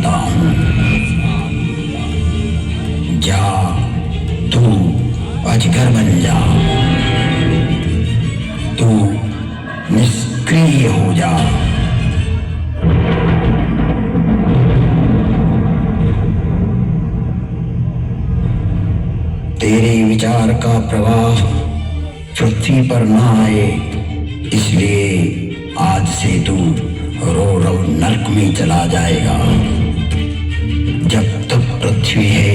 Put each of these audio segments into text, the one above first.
देता हूँ। जा, तू अजगर बन जा, तू निष्क्रिय हो जा। तेरे विचार का प्रवाह पृथ्वी पर न आए, इसलिए आज से तू रो नरक में चला जाएगा। जब तक पृथ्वी है,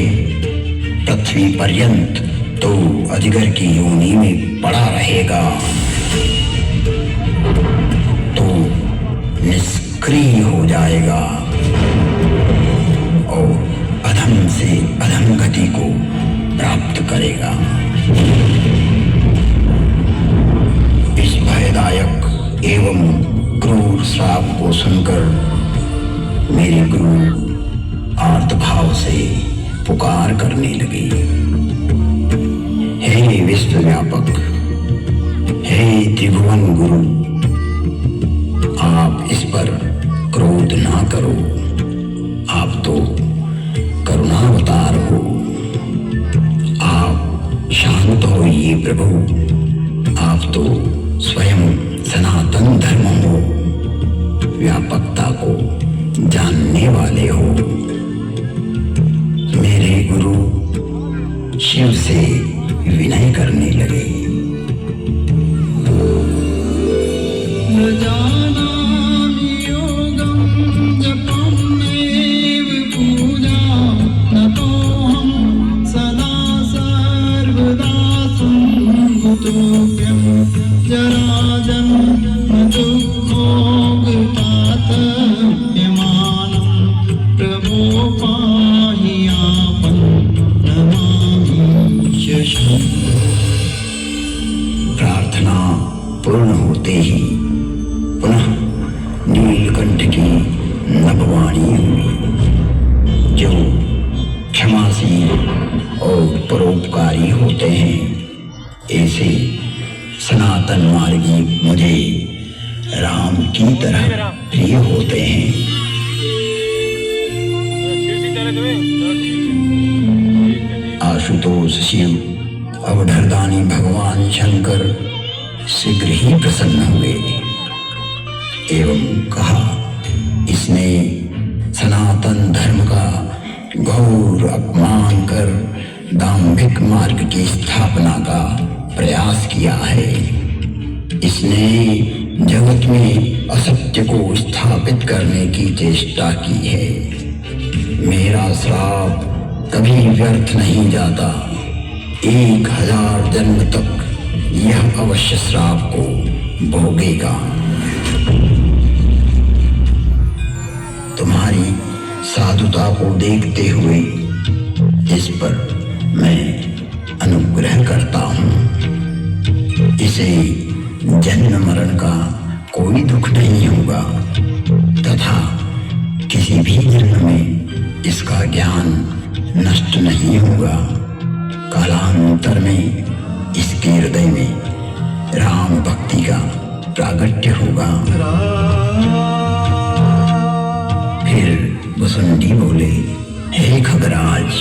पृथ्वी पर्यंत तो अजगर की योनि में पड़ा रहेगा। तो निष्क्रिय हो जाएगा और अधम से अधम गति को प्राप्त करेगा। इस भयदायक एवं क्रूर श्राप को सुनकर मेरे गुरु आर्तभाव से पुकार करने लगे। हे विश्वव्यापक, हे त्रिभुवन गुरु, आप इस पर क्रोध ना करो। आप तो करुणावतार हो। आप शांत होइए प्रभु। आप तो स्वयं सनातन धर्म हो, व्यापकता को जानने वाले हो। मेरे गुरु शिव से विनय करने लगे। प्रार्थना पूर्ण होते ही पुनः नीलकंठ की नभवाणी हुई, जो क्षमाशील और परोपकारी होते हैं। ऐसे सनातन मार्गी मुझे राम की तरह प्रिय होते हैं। आशुतोष शिव अवधरदानी भगवान शंकर शीघ्र ही प्रसन्न हुए एवं कहा, इसने सनातन धर्म का घोर अपमान कर दाम्भिक मार्ग की स्थापना का प्रयास किया है। इसने जगत में असत्य को स्थापित करने की चेष्टा की है। मेरा श्राप कभी व्यर्थ नहीं जाता। 1000 जन्म तक यह अवश्य श्राप को भोगेगा। तुम्हारी साधुता को देखते हुए इस पर मैं अनुग्रह करता हूँ। इसे जन्म मरण का कोई दुख नहीं होगा तथा किसी भी जन्म में इसका ज्ञान नष्ट नहीं होगा। कालांतर में इसके हृदय में राम भक्ति का प्रागट्य होगा। फिर वसुंधी बोले, हे खगराज,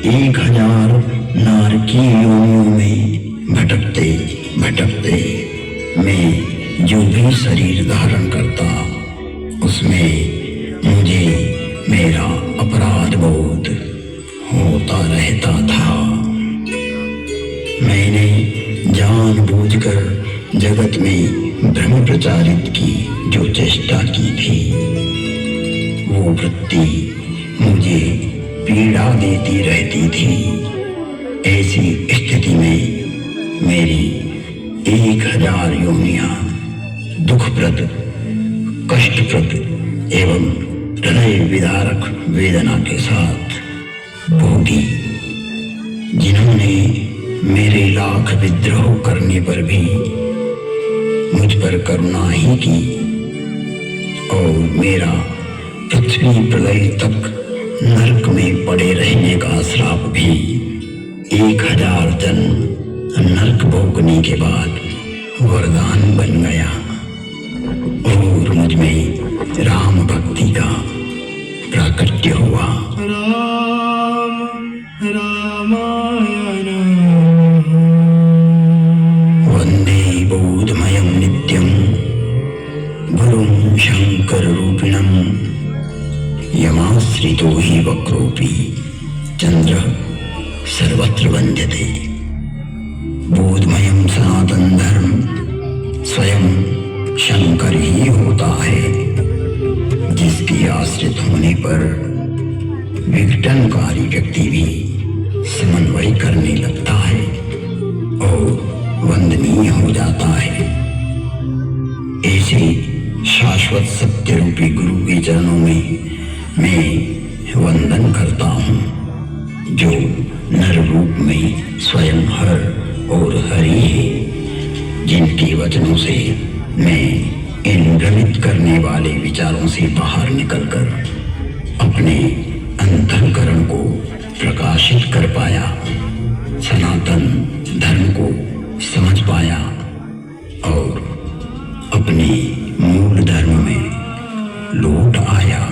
1000 नारकीय योनियों में भटकते भटकते मैं जो भी शरीर धारण करता, उसमें मुझे मेरा अपराध बोध होता रहता था। मैंने जानबूझकर जगत में भ्रम प्रचारित की जो चेष्टा की थी, वो वृत्ति मुझे पीड़ा देती रहती थी। ऐसी स्थिति में मेरी 1000 योनियां दुखप्रद, कष्टप्रद एवं हृदय विदारक वेदना के साथ भोगी। जिन्होंने मेरे लाख विद्रोह करने पर भी मुझ पर करुणा ही की और मेरा पृथ्वी प्रलय तक नरक में पड़े रहने का श्राप भी 1000 जन्म नरक भोगने के बाद वरदान बन गया और मुझ में राम भक्ति का प्राकट्य हुआ। राम रामायण वंदे बोधमयं नित्यं गुरुं शंकर रूपिणं यमाश्रितो हि वक्रोऽपि चंद्र सर्वत्र वंद्यते। बोधमयं सनातन धर्म स्वयं शंकर ही होता है, जिसके आश्रित होने पर विघटनकारी व्यक्ति भी समन्वय करने लगता है और वंदनीय हो जाता है। ऐसे शाश्वत सत्य रूपी गुरु के चरणों में मैं वंदन करता हूँ, जो नर रूप में स्वयं हर और हरि है, जिनके वचनों से मैं इन भ्रमित करने वाले विचारों से बाहर निकलकर अपने अंतःकरण को प्रकाशित कर पाया, सनातन धर्म को समझ पाया और अपने मूल धर्म में लौट आया,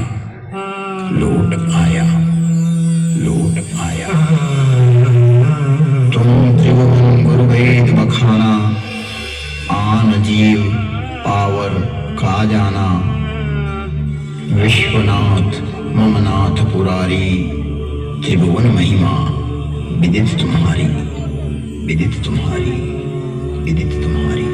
लौट आया, लौट आया। तुम त्रिभुवन गुरुवेद बखाना, आन जीव पावर का जाना। विश्वनाथ ममनाथ पुरारी, त्रिभुवन महिमा विदित तुम्हारी, विदित तुम्हारी, विदित तुम्हारी।